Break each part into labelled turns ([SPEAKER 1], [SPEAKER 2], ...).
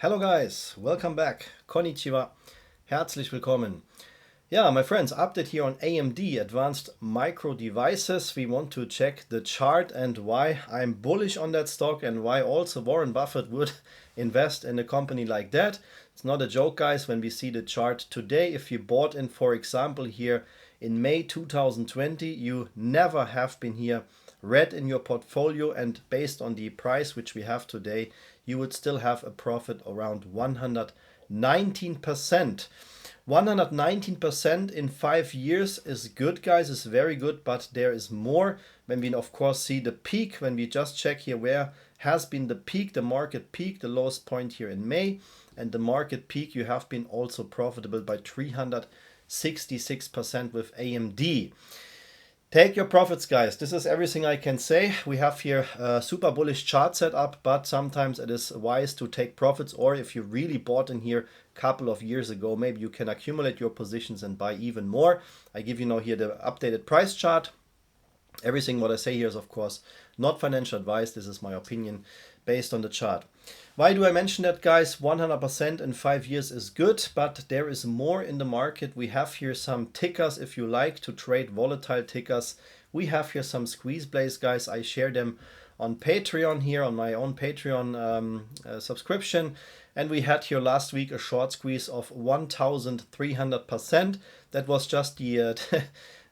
[SPEAKER 1] Hello guys, welcome back. Konnichiwa. Herzlich willkommen. Yeah, my friends, update here on AMD, Advanced Micro Devices. We want to check the chart and why I'm bullish on that stock and why also Warren Buffett would invest in a company like that. It's not a joke, guys, when we see the chart today. If you bought in, for example, here in May 2020, you never have been here red in your portfolio, and based on the price which we have today, you would still have a profit around 119%. 119% in 5 years is good, guys, is very good, but there is more when we of course see the peak, when we just check here where has been the peak, the market peak, the lowest point here in May, and the market peak, you have been also profitable by 366% with AMD. Take your profits, guys. This is everything I can say. We have here a super bullish chart set up, but sometimes it is wise to take profits, or if you really bought in here a couple of years ago, maybe you can accumulate your positions and buy even more. I give you now here the updated price chart. Everything what I say here is of course not financial advice. This is my opinion based on the chart. Why do I mention that, guys? 100% in 5 years is good, but there is more in the market. We have here some tickers if you like to trade volatile tickers. We have here some squeeze plays, guys. I share them on Patreon here, on my own Patreon subscription. And we had here last week a short squeeze of 1,300%. That was just the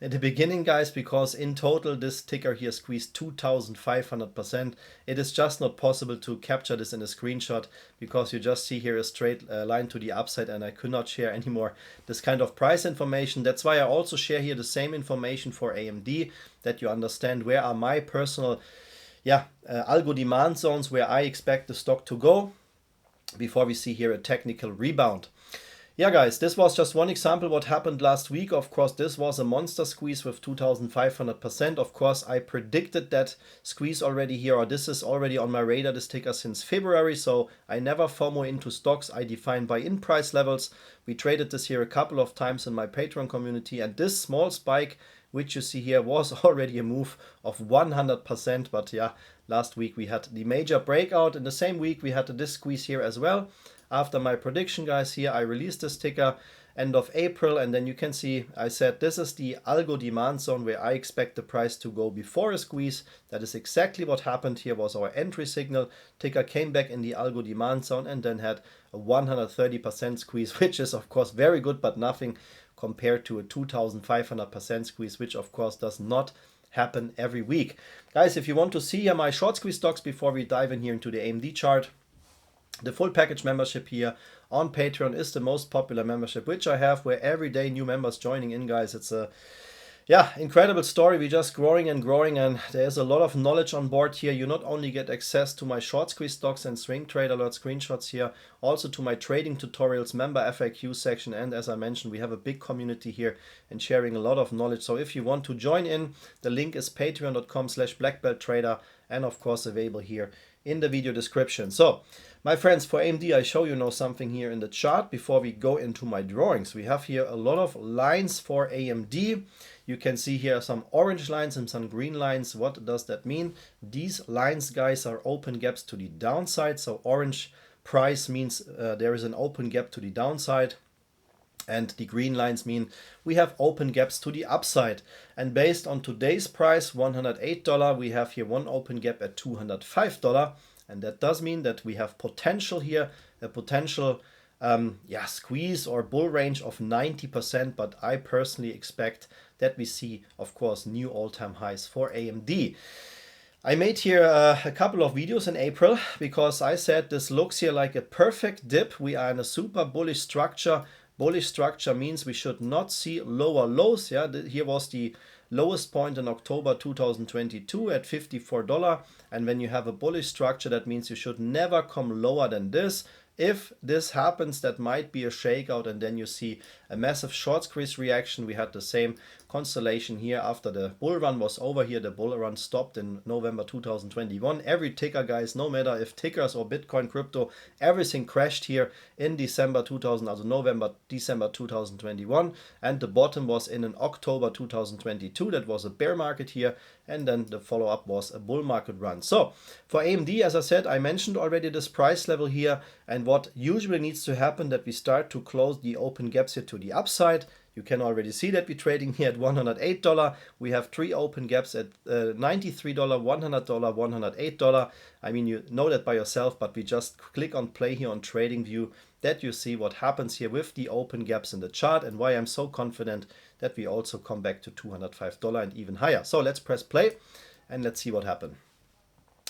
[SPEAKER 1] at the beginning, guys, because in total this ticker here squeezed 2,500%. It is just not possible to capture this in a screenshot because you just see here a straight line to the upside, and I could not share anymore this kind of price information. That's why I also share here the same information for AMD, that you understand where are my personal algo demand zones, where I expect the stock to go before we see here a technical rebound. Yeah, guys, this was just one example what happened last week. Of course, this was a monster squeeze with 2,500%. Of course, I predicted that squeeze already here, or this is already on my radar, this ticker, since February. So I never FOMO into stocks. I define buy-in price levels. We traded this here a couple of times in my Patreon community, and this small spike which you see here was already a move of 100%. But yeah, last week we had the major breakout. In the same week we had this squeeze here as well. After my prediction, guys, here I released this ticker end of April, and then you can see I said this is the algo demand zone where I expect the price to go before a squeeze. That is exactly what happened. Here was our entry signal. Ticker came back in the algo demand zone and then had a 130% squeeze, which is of course very good, but nothing compared to a 2,500% squeeze, which of course does not happen every week. Guys, if you want to see my short squeeze stocks before we dive in here into the AMD chart, the full package membership here on Patreon is the most popular membership which I have, where every day new members joining in, guys. It's a incredible story. We're just growing and growing, and there's a lot of knowledge on board here. You not only get access to my short squeeze stocks and swing trade alert screenshots here, also to my trading tutorials, member FAQ section, and as I mentioned, we have a big community here and sharing a lot of knowledge. So if you want to join in, the link is patreon.com/blackbelttrader, and of course available here in the video description. So my friends, for AMD, I show you now something here in the chart before we go into my drawings. We have here a lot of lines for AMD. You can see here some orange lines and some green lines. What does that mean? These lines, guys, are open gaps to the downside. So orange price means there is an open gap to the downside. And the green lines mean we have open gaps to the upside. And based on today's price, $108, we have here one open gap at $205. And that does mean that we have potential here, a potential squeeze or bull range of 90%. But I personally expect that we see, of course, new all-time highs for AMD. I made here a couple of videos in April because I said this looks here like a perfect dip. We are in a super bullish structure. Bullish structure means we should not see lower lows. Yeah, here was the lowest point in October 2022 at $54. And when you have a bullish structure, that means you should never come lower than this. If this happens, that might be a shakeout, and then you see a massive short squeeze reaction. We had the same constellation here after the bull run was over here. The bull run stopped in November 2021. Every ticker, guys, no matter if tickers or Bitcoin, crypto, everything crashed here in December 2000, also November, December 2021. And the bottom was in October 2022. That was a bear market here. And then the follow-up was a bull market run. So for AMD, as I said, I mentioned already this price level here. And what usually needs to happen that we start to close the open gaps here to the upside. You can already see that we're trading here at $108. We have 3 open gaps at $93, $100, $108. I mean, you know that by yourself, but we just click on play here on TradingView that you see what happens here with the open gaps in the chart and why I'm so confident that we also come back to $205 and even higher. So let's press play and let's see what happened.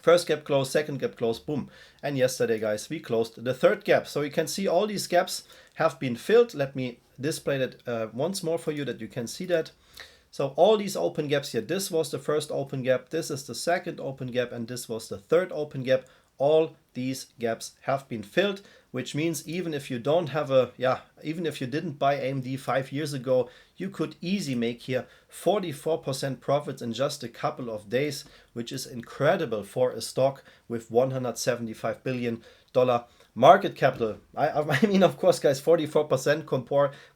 [SPEAKER 1] First gap closed, second gap closed, boom. And yesterday, guys, we closed the third gap. So you can see all these gaps have been filled. Let me display that once more for you that you can see that. So all these open gaps here, this was the first open gap, this is the second open gap, and this was the third open gap. All these gaps have been filled, which means even if you don't have even if you didn't buy AMD 5 years ago, you could easily make here 44% profits in just a couple of days, which is incredible for a stock with $175 billion market capital. I mean, of course, guys, 44%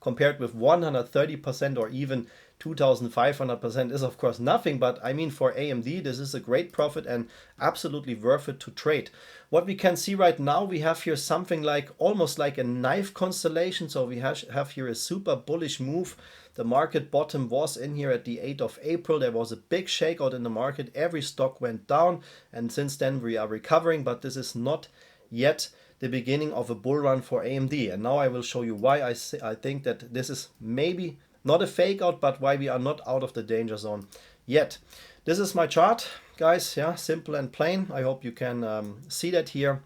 [SPEAKER 1] compared with 130% or even 2,500% is of course nothing, but I mean for AMD this is a great profit and absolutely worth it to trade. What we can see right now, we have here something like almost like a knife constellation. So we have here a super bullish move. The market bottom was in here at the 8th of April. There was a big shakeout in the market. Every stock went down and since then we are recovering, but this is not yet the beginning of a bull run for AMD. And now I will show you why I think that this is maybe not a fake out, but why we are not out of the danger zone yet. This is my chart, guys. Yeah, simple and plain. I hope you can see that here.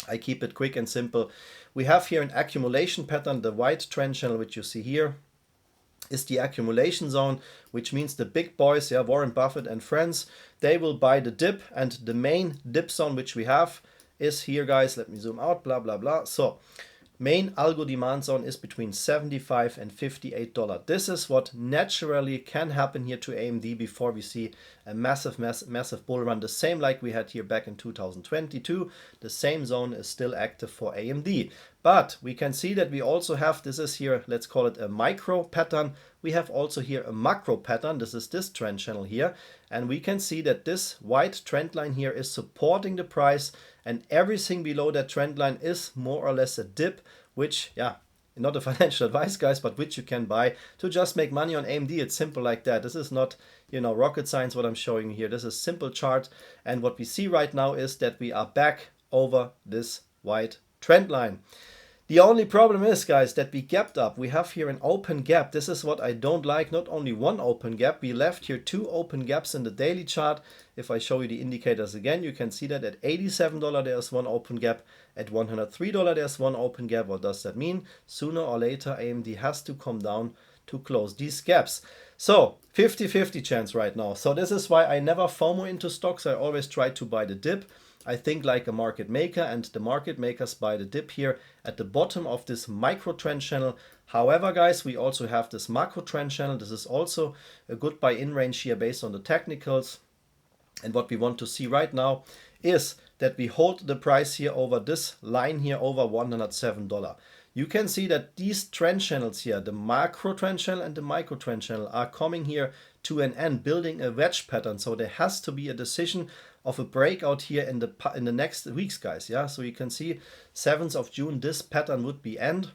[SPEAKER 1] I keep it quick and simple. We have here an accumulation pattern. The white trend channel, which you see here, is the accumulation zone, which means the big boys, yeah, Warren Buffett and friends, they will buy the dip, and the main dip zone which we have is here, guys. Let me zoom out, blah blah blah. So main algo demand zone is between $75 and $58. This is what naturally can happen here to AMD before we see a massive bull run. The same like we had here back in 2022. The same zone is still active for AMD. But we can see that we also have, this is here, let's call it a micro pattern. We have also here a macro pattern. This is this trend channel here. And we can see that this white trend line here is supporting the price, and everything below that trend line is more or less a dip, which, yeah, not a financial advice, guys, but which you can buy to just make money on AMD. It's simple like that. This is not, you know, rocket science what I'm showing you here. This is simple chart. And what we see right now is that we are back over this white trend line. The only problem is, guys, that we gapped up. We have here an open gap. This is what I don't like. Not only one open gap, we left here 2 open gaps in the daily chart. If I show you the indicators again, you can see that at $87 there's one open gap. At $103 there's one open gap. What does that mean? Sooner or later AMD has to come down to close these gaps. So 50-50 chance right now. So this is why I never FOMO into stocks. I always try to buy the dip. I think like a market maker, and the market makers buy the dip here at the bottom of this micro trend channel. However, guys, we also have this macro trend channel. This is also a good buy-in range here based on the technicals. And what we want to see right now is that we hold the price here over this line here over $107. You can see that these trend channels here, the macro trend channel and the micro trend channel, are coming here to an end, building a wedge pattern. So there has to be a decision of a breakout here in the next weeks, guys. Yeah, so you can see 7th of June, this pattern would be end.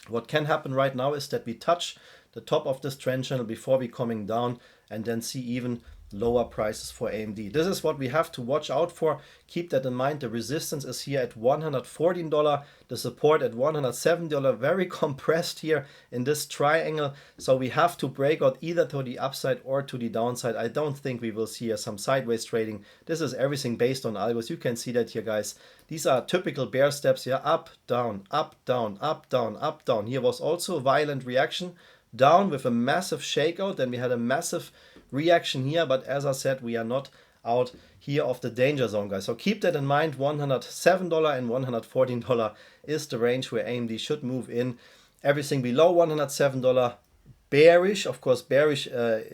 [SPEAKER 1] What can happen right now is that we touch the top of this trend channel before we coming down, and then see even lower prices for AMD. This is what we have to watch out for. Keep that in mind. The resistance is here at $114, the support at $107, very compressed here in this triangle. So we have to break out either to the upside or to the downside. I don't think we will see some sideways trading. This is everything based on algos. You can see that here, guys. These are typical bear steps here, up, down, up, down, up, down, up, down. Here was also a violent reaction down with a massive shakeout. Then we had a massive reaction here, but as I said, we are not out here of the danger zone, guys. So keep that in mind. $107 and $114 is the range where AMD should move in. Everything below $107, bearish, of course bearish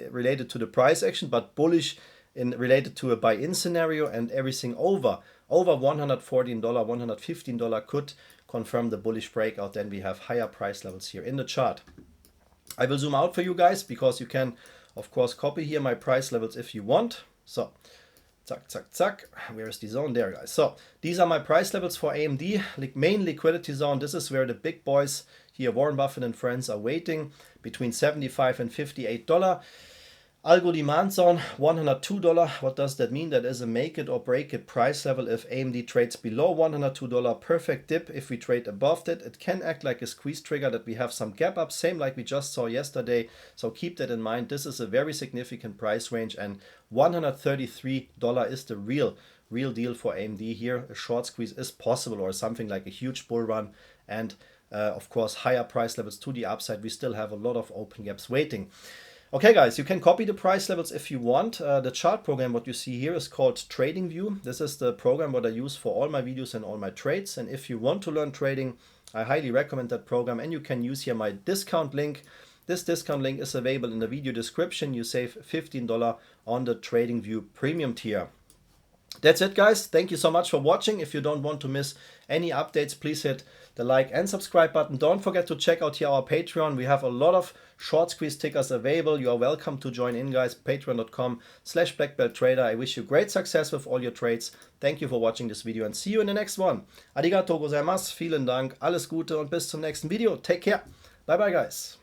[SPEAKER 1] related to the price action, but bullish related to a buy-in scenario, and everything over $114, $115 could confirm the bullish breakout. Then we have higher price levels here in the chart. I will zoom out for you guys because you can of course copy here my price levels if you want. So zack, zack, zack. Where is the zone? There, guys. So these are my price levels for AMD. Main liquidity zone. This is where the big boys here, Warren Buffett and friends, are waiting, between $75 and $58. Algo demand zone, $102. What does that mean? That is a make it or break it price level. If AMD trades below $102, perfect dip. If we trade above that, it can act like a squeeze trigger that we have some gap up, same like we just saw yesterday. So keep that in mind. This is a very significant price range, and $133 is the real deal for AMD here. A short squeeze is possible, or something like a huge bull run, and of course higher price levels to the upside. We still have a lot of open gaps waiting. Okay guys, you can copy the price levels if you want. The chart program, what you see here, is called TradingView. This is the program what I use for all my videos and all my trades. And if you want to learn trading, I highly recommend that program. And you can use here my discount link. This discount link is available in the video description. You save $15 on the TradingView premium tier. That's it guys, thank you so much for watching. If you don't want to miss any updates, please hit the like and subscribe button. Don't forget to check out here our Patreon. We have a lot of short squeeze tickers available. You are welcome to join in guys, patreon.com/blackbelttrader. I wish you great success with all your trades. Thank you for watching this video and see you in the next one. Arigatou gozaimasu, vielen Dank, alles Gute und bis zum nächsten Video. Take care, bye bye guys.